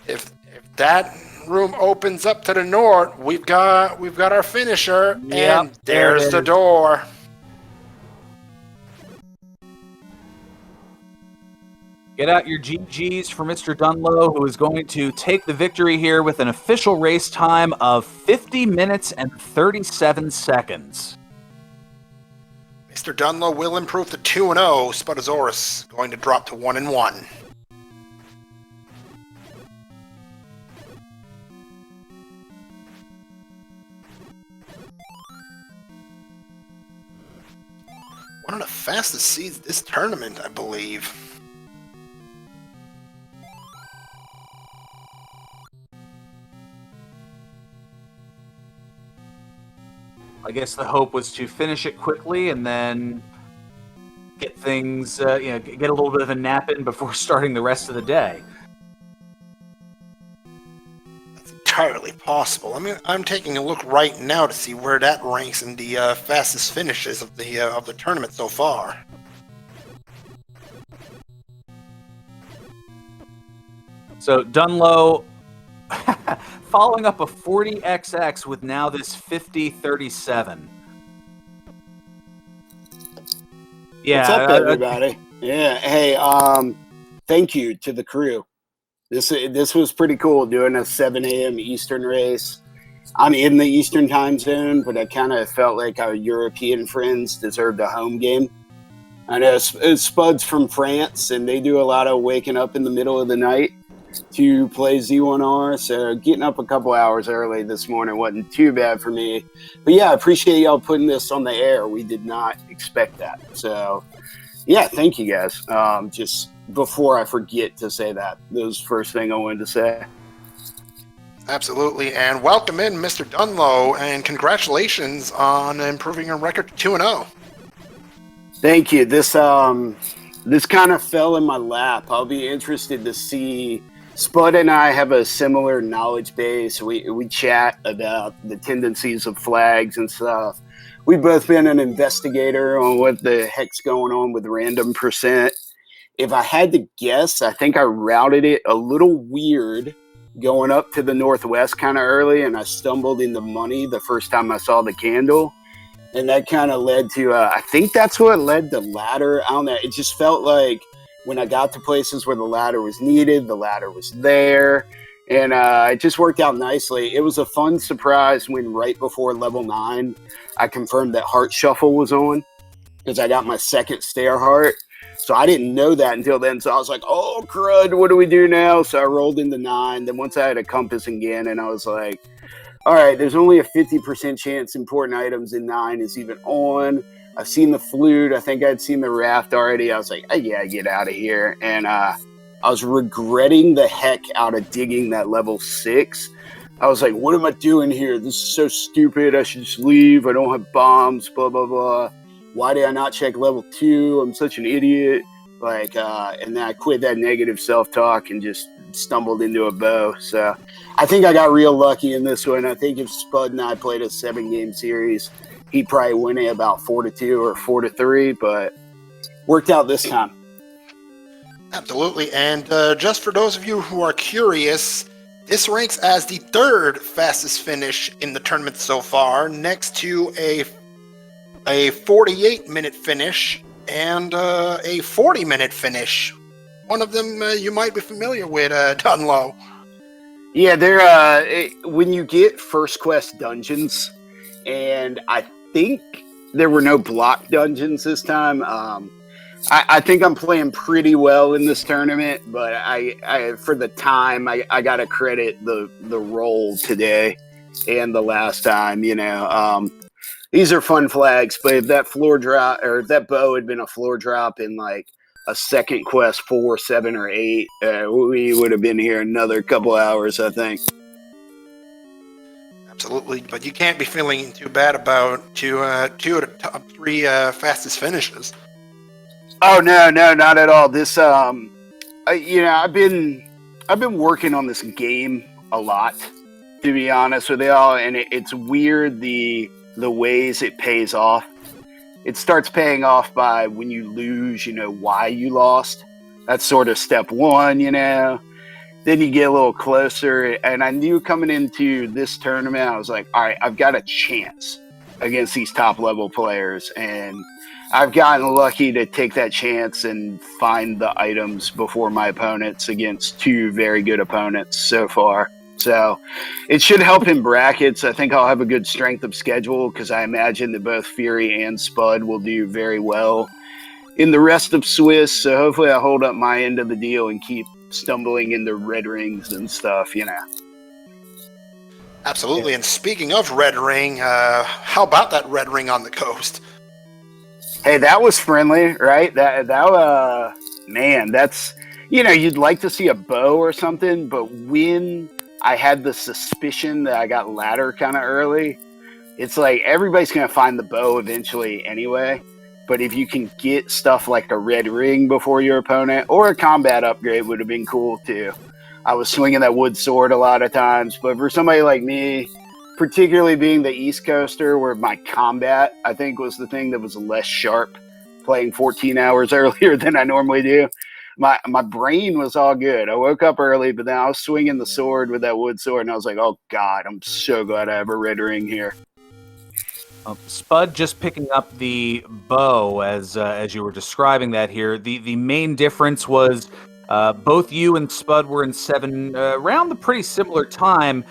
if that room opens up to the north, we've got our finisher, Yep, and there's there it the is. door. Get out your GGs for MrDunlo, who is going to take the victory here with an official race time of 50 minutes and 37 seconds. Mr. Dunlo will improve to 2-0. Spudozaurus going to drop to 1-1. One of the fastest seeds this tournament, I believe. I guess the hope was to finish it quickly and then get things, get a little bit of a nap in before starting the rest of the day. That's entirely possible. I mean, I'm taking a look right now to see where that ranks in the fastest finishes of the tournament so far. So Dunlo following up a 40XX with now this 50-37. Yeah, what's up, everybody? Yeah, hey, thank you to the crew. This was pretty cool doing a 7 a.m. Eastern race. I'm in the Eastern time zone, but I kind of felt like our European friends deserved a home game. I know Spud's from France, and they do a lot of waking up in the middle of the night to play Z1R, so getting up a couple hours early this morning wasn't too bad for me. But yeah, I appreciate y'all putting this on the air. We did not expect that. So yeah, thank you guys. Just before I forget to say that was the first thing I wanted to say. Absolutely, and welcome in Mr. Dunlo, and congratulations on improving your record to 2-0. Thank you. This kind of fell in my lap. I'll be interested to see. Spud and I have a similar knowledge base. We chat about the tendencies of flags and stuff. We've both been an investigator on what the heck's going on with random percent. If I had to guess, I think I routed it a little weird going up to the northwest kind of early, and I stumbled into money the first time I saw the candle. And that kind of led to, I think that's what led to ladder. I don't know. It just felt like when I got to places where the ladder was needed, the ladder was there. And it just worked out nicely. It was a fun surprise when right before level 9, I confirmed that Heart Shuffle was on because I got my second Stair Heart. So I didn't know that until then. So I was like, oh, crud, what do we do now? So I rolled into 9. Then once I had a compass again, and I was like, all right, there's only a 50% chance important items in 9 is even on. I've seen the flute. I think I'd seen the raft already. I was like, oh, yeah, get out of here. And I was regretting the heck out of digging that level 6. I was like, what am I doing here? This is so stupid. I should just leave. I don't have bombs, blah, blah, blah. Why did I not check level 2? I'm such an idiot. And then I quit that negative self-talk and just stumbled into a bow. So I think I got real lucky in this one. I think if Spud and I played a 7-game series, he'd probably win it about 4-2 or 4-3, but worked out this time. Absolutely, and just for those of you who are curious, this ranks as the 3rd fastest finish in the tournament so far, next to a 48-minute finish and a 40-minute finish. One of them you might be familiar with, Dunlo. Yeah, they're when you get first quest dungeons, and I think there were no block dungeons this time. I think I'm playing pretty well in this tournament, but I for the time I gotta credit the roll today and the last time. these are fun flags. But if that floor drop or if that bow had been a floor drop in like a second quest 4, 7, or 8, we would have been here another couple hours, I think. Absolutely, but you can't be feeling too bad about two of the top 3 fastest finishes. Oh no, not at all. This I've been working on this game a lot, to be honest with y'all, and it's weird the ways it pays off. It starts paying off by when you lose, why you lost. That's sort of step 1, Then you get a little closer, and I knew coming into this tournament, I was like, all right, I've got a chance against these top-level players, and I've gotten lucky to take that chance and find the items before my opponents against 2 very good opponents so far. So it should help in brackets. I think I'll have a good strength of schedule because I imagine that both Fury and Spud will do very well in the rest of Swiss. So hopefully I hold up my end of the deal and keep stumbling into red rings and stuff, Absolutely. And speaking of red ring, how about that red ring on the coast? Hey, that was friendly, right? Man, that's, you'd like to see a bow or something, but when I had the suspicion that I got ladder kind of early, it's like everybody's going to find the bow eventually anyway. But if you can get stuff like a red ring before your opponent, or a combat upgrade would have been cool too. I was swinging that wood sword a lot of times, but for somebody like me, particularly being the East Coaster, where my combat, I think, was the thing that was less sharp, playing 14 hours earlier than I normally do, my brain was all good. I woke up early, but then I was swinging the sword with that wood sword, and I was like, oh, God, I'm so glad I have a red ring here. Spud, just picking up the bow as you were describing that here, the main difference was both you and Spud were in 7 around the pretty similar time.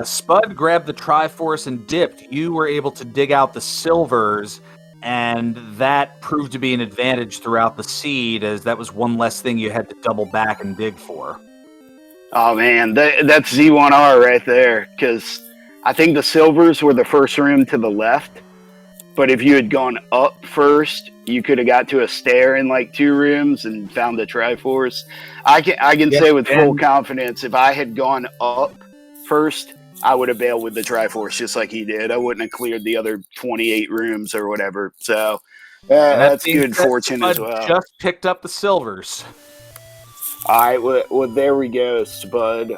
Spud grabbed the Triforce and dipped. You were able to dig out the silvers, and that proved to be an advantage throughout the seed, as that was one less thing you had to double back and dig for. Oh, man, that's Z1R right there, because I think the silvers were the first room to the left, but if you had gone up first, you could have got to a stair in like 2 rooms and found the Triforce. I can say with full confidence, if I had gone up first, I would have bailed with the Triforce just like he did. I wouldn't have cleared the other 28 rooms or whatever. So that's good fortune as well. Just picked up the silvers. All right, well, there we go, Spud.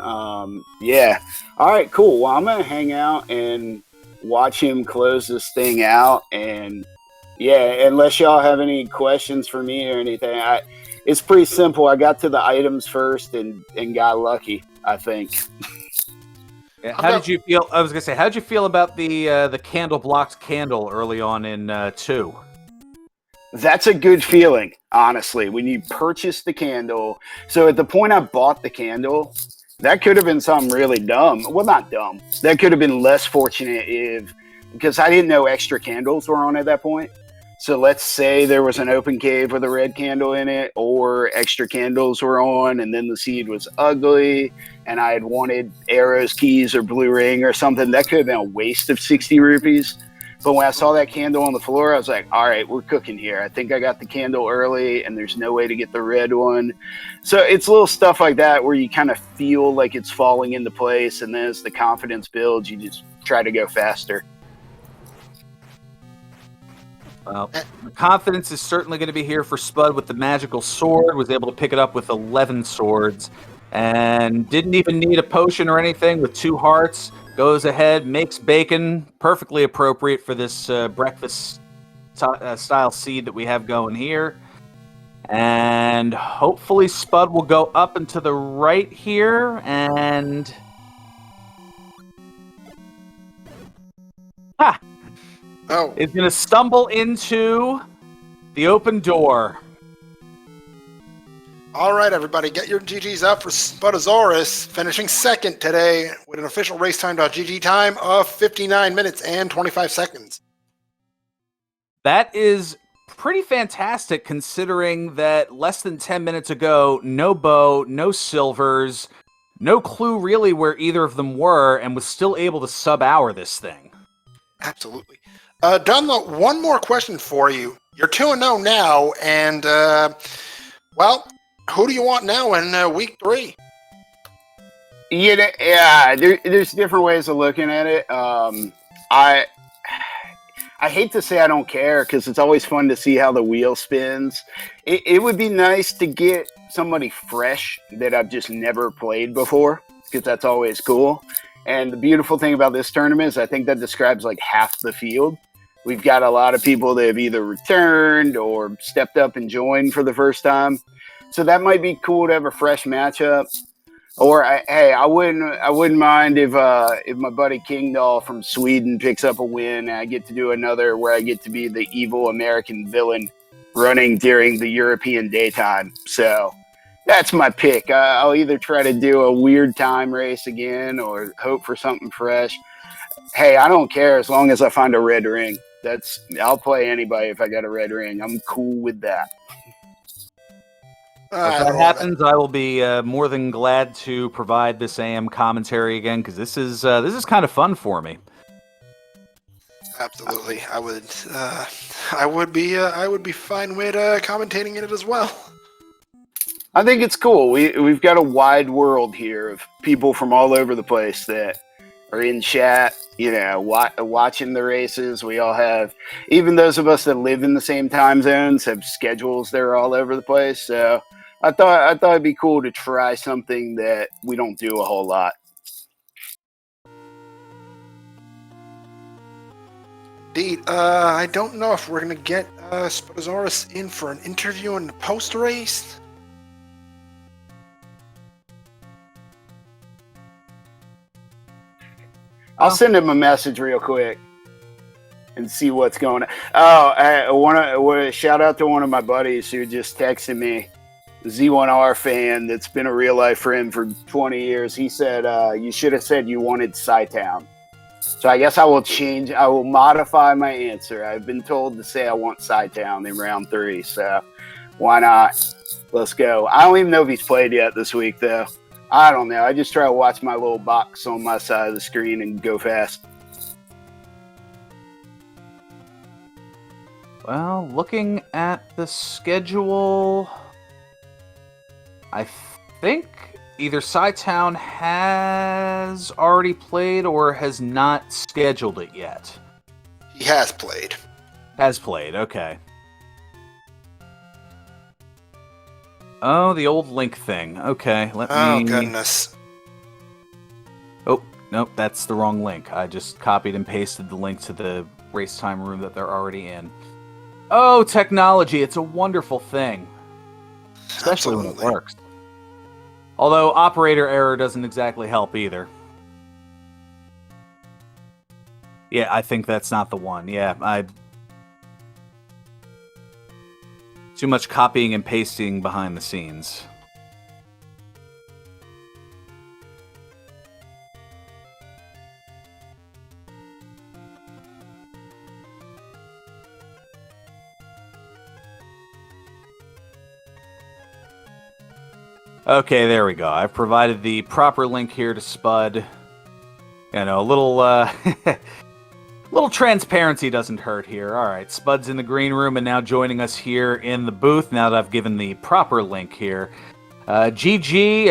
Yeah. All right, cool. Well, I'm going to hang out and watch him close this thing out. And, yeah, unless y'all have any questions for me or anything, it's pretty simple. I got to the items first and got lucky, I think. Yeah, how did you feel? I was gonna say, how did you feel about the candle blocked candle early on in 2? That's a good feeling, honestly. When you purchase the candle, so at the point I bought the candle, that could have been something really dumb. Well, not dumb. That could have been less fortunate because I didn't know extra candles were on at that point. So let's say there was an open cave with a red candle in it, or extra candles were on, and then the seed was ugly, and I had wanted arrows, keys, or blue ring or something. That could have been a waste of 60 rupees. But when I saw that candle on the floor, I was like, all right, we're cooking here. I think I got the candle early, and there's no way to get the red one. So it's little stuff like that where you kind of feel like it's falling into place, and then as the confidence builds, you just try to go faster. Well, the confidence is certainly going to be here for Spud with the magical sword. Was able to pick it up with 11 swords and didn't even need a potion or anything with 2 hearts. Goes ahead, makes bacon, perfectly appropriate for this breakfast style seed that we have going here. And hopefully Spud will go up and to the right here and... Ha! Oh. Is going to stumble into the open door. All right, everybody, get your GGs up for Spudozaurus, finishing second today with an official racetime.gg time of 59 minutes and 25 seconds. That is pretty fantastic considering that less than 10 minutes ago, no bow, no silvers, no clue really where either of them were, and was still able to sub-hour this thing. Absolutely. Dunlo, one more question for you. You're 2-0 now, and, well, who do you want now in week 3? There's different ways of looking at it. I hate to say I don't care because it's always fun to see how the wheel spins. It would be nice to get somebody fresh that I've just never played before because that's always cool. And the beautiful thing about this tournament is I think that describes like half the field. We've got a lot of people that have either returned or stepped up and joined for the first time. So that might be cool to have a fresh matchup. Or I wouldn't mind if my buddy King Doll from Sweden picks up a win and I get to do another where I get to be the evil American villain running during the European daytime. So that's my pick. I'll either try to do a weird time race again or hope for something fresh. Hey, I don't care as long as I find a red ring. I'll play anybody if I got a red ring. I'm cool with that. If that happens, I will be more than glad to provide this AM commentary again because this is kind of fun for me. Absolutely, I would be fine with commentating in it as well. I think it's cool. We've got a wide world here of people from all over the place that are in chat, watching the races. We all have, even those of us that live in the same time zones, have schedules that are all over the place. So I thought it'd be cool to try something that we don't do a whole lot. Indeed. I don't know if we're gonna get Spudozaurus in for an interview in the post race. I'll send him a message real quick and see what's going on. Oh, I want to shout out to one of my buddies who just texted me, Z1R fan that's been a real life friend for 20 years. He said, you should have said you wanted Sci-Town. So I guess I will modify my answer. I've been told to say I want Sci-Town in round 3. So why not? Let's go. I don't even know if he's played yet this week though. I don't know. I just try to watch my little box on my side of the screen and go fast. Well, looking at the schedule, I think either Sci-Town has already played or has not scheduled it yet. He has played. Has played, okay. Oh, the old link thing. Okay, let me... Oh, goodness. Oh, nope, that's the wrong link. I just copied and pasted the link to the race time room that they're already in. Oh, technology, it's a wonderful thing. Especially when it works. Although operator error doesn't exactly help either. Yeah, I think that's not the one. Yeah, too much copying and pasting behind the scenes. Okay, there we go. I've provided the proper link here to Spud. A little little transparency doesn't hurt here. All right, Spud's in the green room and now joining us here in the booth now that I've given the proper link here. GG,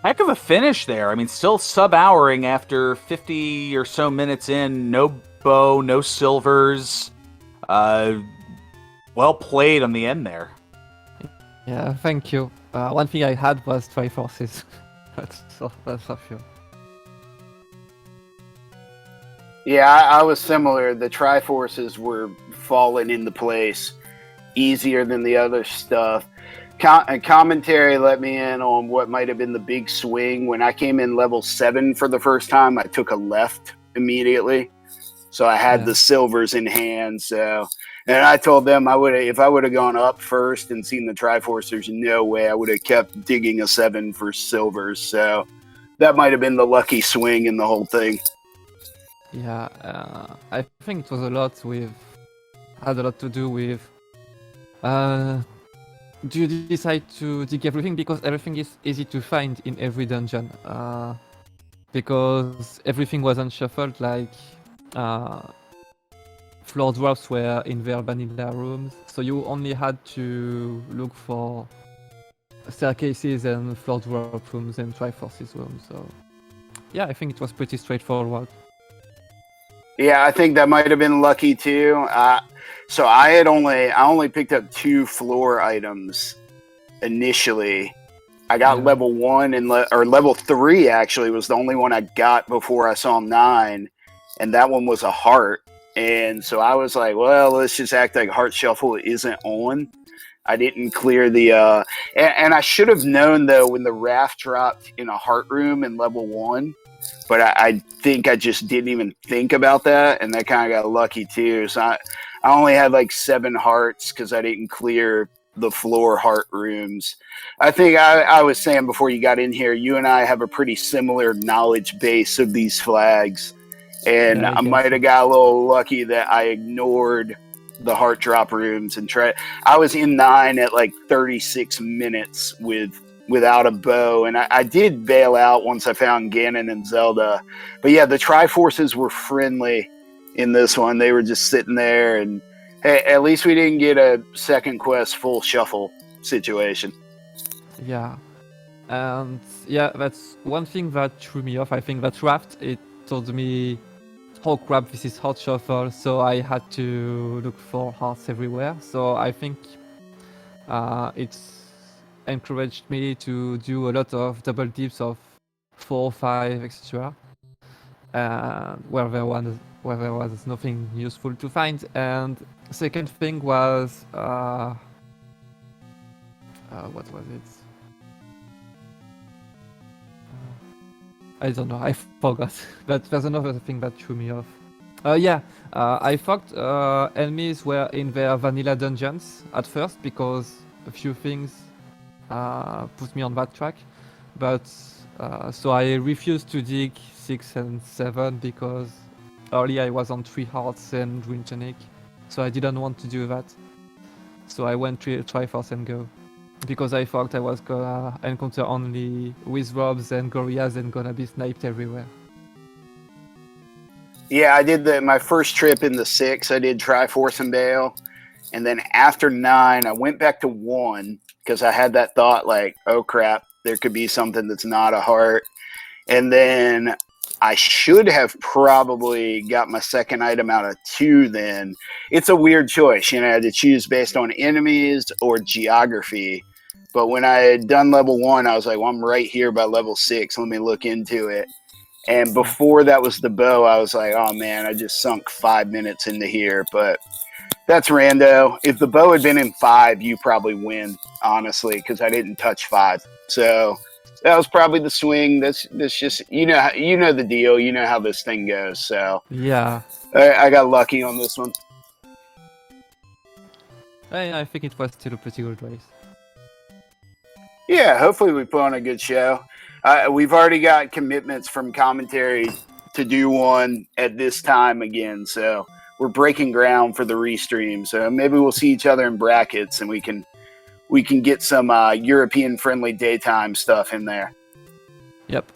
heck of a finish there. I mean, still sub-houring after 50 or so minutes in. No bow, no silvers. Well played on the end there. Yeah, thank you. One thing I had was Triforces. that's for sure. Yeah, I was similar. The Triforces were falling into place easier than the other stuff. Commentary let me in on what might have been the big swing. When I came in level 7 for the first time, I took a left immediately. So I had the silvers in hand. And I told them if I would have gone up first and seen the Triforce, there's no way I would have kept digging a 7 for silvers. So that might have been the lucky swing in the whole thing. Yeah, I think it was had a lot to do with do you decide to dig everything because everything is easy to find in every dungeon, because everything was unshuffled, like floor dwarfs were in their vanilla rooms, so you only had to look for staircases and floor dwarf rooms and Triforces rooms. So yeah, I think it was pretty straightforward. Yeah, I think that might have been lucky too. So I only picked up 2 floor items initially. I got level 1 and or level 3 actually was the only one I got before I saw 9, and that one was a heart. And so I was like, well, let's just act like heart shuffle isn't on. I didn't clear the and I should have known though when the raft dropped in a heart room in level 1. But I think I just didn't even think about that, and that kind of got lucky too. So I only had like 7 hearts because I didn't clear the floor heart rooms. I think I was saying before you got in here, you and I have a pretty similar knowledge base of these flags, and Yeah, I might have got a little lucky that I ignored the heart drop rooms and tried. I was in 9 at like 36 minutes without a bow, and I did bail out once I found Ganon and Zelda. But yeah, the Triforces were friendly in this one. They were just sitting there, and hey, at least we didn't get a second quest full shuffle situation. Yeah, and yeah, that's one thing that threw me off. I think that raft, it told me, oh crap, this is hot shuffle, so I had to look for hearts everywhere. So I think it's encouraged me to do a lot of double dips of 4 or 5 extra, where there was nothing useful to find. And second thing was what was it? I don't know. I forgot. But there's another thing that threw me off. I thought enemies were in their vanilla dungeons at first because a few things put me on that track, but so I refused to dig 6 and 7 because early I was on 3 hearts and green tonic, so I didn't want to do that. So I went to Triforce and go because I thought I was gonna encounter only Wizrobs and Gorias and gonna be sniped everywhere. Yeah, I did my first trip in the 6. I did Triforce and bail, and then after 9, I went back to 1. Because I had that thought like, oh crap, there could be something that's not a heart. And then I should have probably got my second item out of 2 then. It's a weird choice, I had to choose based on enemies or geography. But when I had done level 1, I was like, well, I'm right here by level 6. Let me look into it. And before that was the bow, I was like, oh man, I just sunk 5 minutes into here. But that's rando. If the bow had been in 5, you probably win, honestly, because I didn't touch 5. So that was probably the swing. That's just you know the deal. You know how this thing goes. So Yeah, I got lucky on this one. I think it was still a pretty good race. Yeah, hopefully we put on a good show. We've already got commitments from commentary to do one at this time again. So we're breaking ground for the restream, so maybe we'll see each other in brackets, and we can get some European-friendly daytime stuff in there. Yep.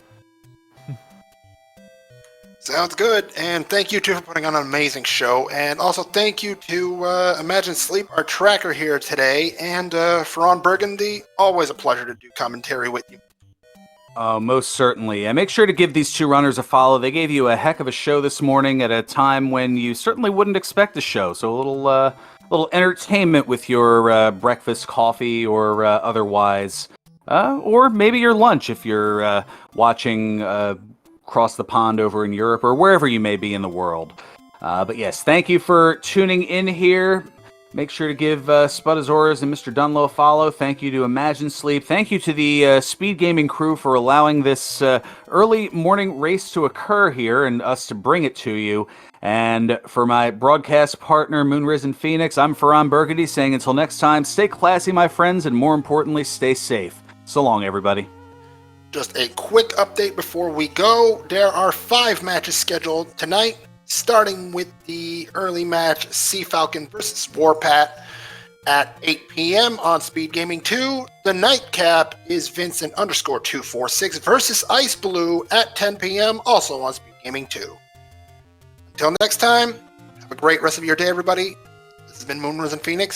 Sounds good, and thank you two for putting on an amazing show, and also thank you to Imagine Sleep, our tracker here today, and Ferran Burgundy. Always a pleasure to do commentary with you. Most certainly. And make sure to give these 2 runners a follow. They gave you a heck of a show this morning at a time when you certainly wouldn't expect a show. So a little entertainment with your breakfast, coffee, or otherwise. Or maybe your lunch if you're watching across the pond over in Europe or wherever you may be in the world. But yes, thank you for tuning in here. Make sure to give Spudozaurus and MrDunlo a follow. Thank you to Imagine Sleep. Thank you to the SpeedGaming crew for allowing this early morning race to occur here and us to bring it to you. And for my broadcast partner, Moonrisen Phoenix, I'm Ferran Burgundy saying until next time, stay classy, my friends, and more importantly, stay safe. So long, everybody. Just a quick update before we go. There are 5 matches scheduled tonight, starting with the early match Sea Falcon versus Warpat at 8 p.m. on SpeedGaming 2. The nightcap is Vincent_246 versus Ice Blue at 10 p.m. also on SpeedGaming 2. Until next time, Have a great rest of your day, everybody. This has been Moonrose and Phoenix.